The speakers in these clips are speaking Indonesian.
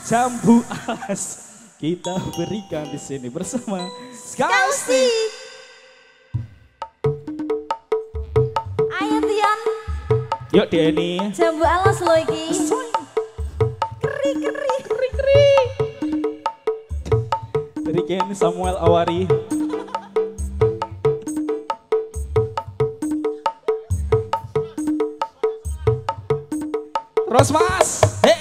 Jambu alas kita berikan di sini bersama Skausti. Ayo Tian. Yuk Denny. Jambu alas lo iki. Keri. Dari Ken Samuel Awari. Terus Mas. Hei.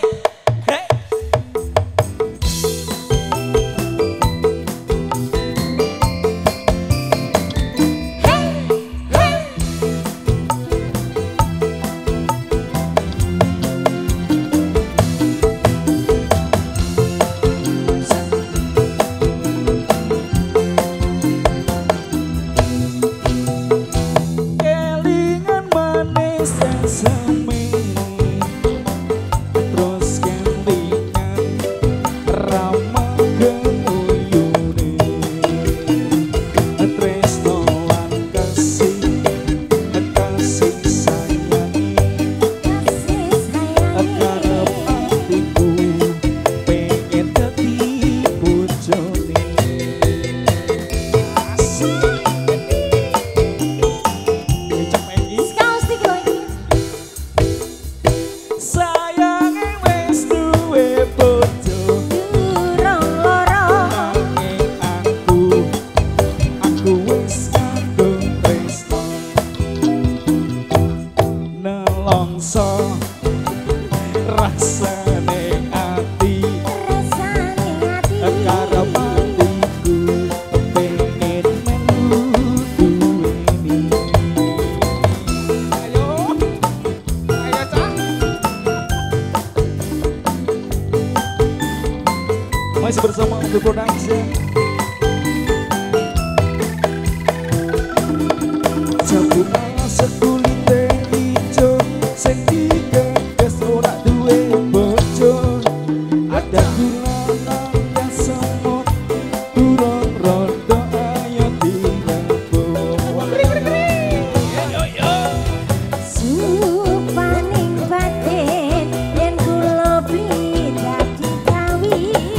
Masih bersama Untuk Production. Jambu alas sekulit ijo sing digagas ora duwe bojo. Ada gulanan yang semut durung rondo ayo dirabuk. Supaning batin yen kula bli dadi kawin.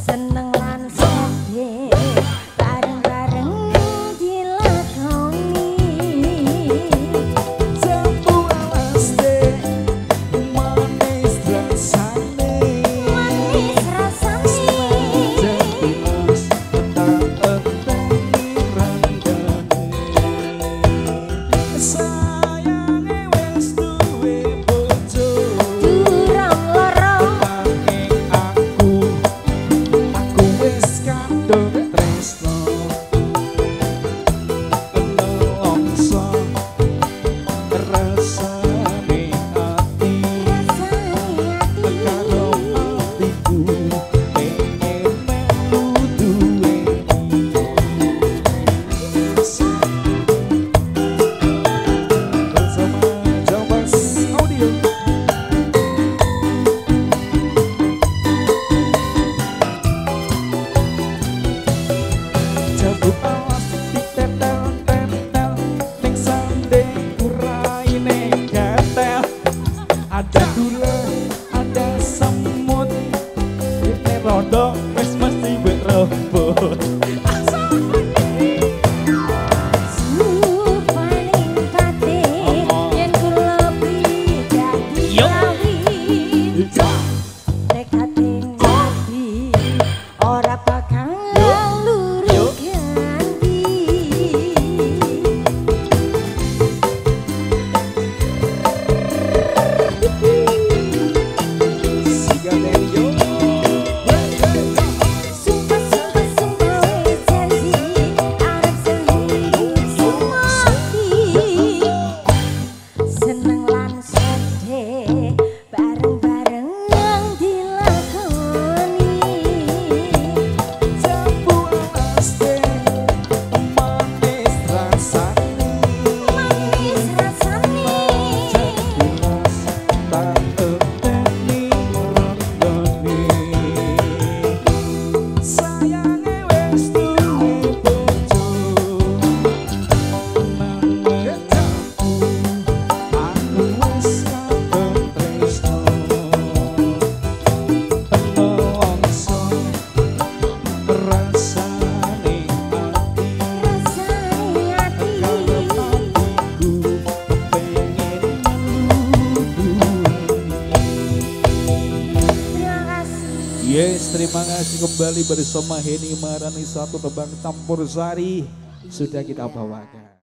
Seneng lan sedih bareng-bareng dilakoni. Jambu alas dek manis rasane. Manis rasane. Jambu alas tak enteni ranggane. Sayange wis duwe bojo. Durung loro. Aku wis kadung tresno. Nelongso rasane ati. Karo atiku pengen melu duweni. Bersama Jambas Audio. Jambu alas ditetel-tetel ning sanding uraine gatel. Ada gula, ada semut. Nek rondo wis mesti mbek robot. Supaning batin yen kula bli dadi kawin. Rekating dadi ora bakal luru ganti. Siga Denny yo. Sumpah guys, terima kasih kembali bersama Heni Marani, satu tebang campur sari sudah kita bawakan.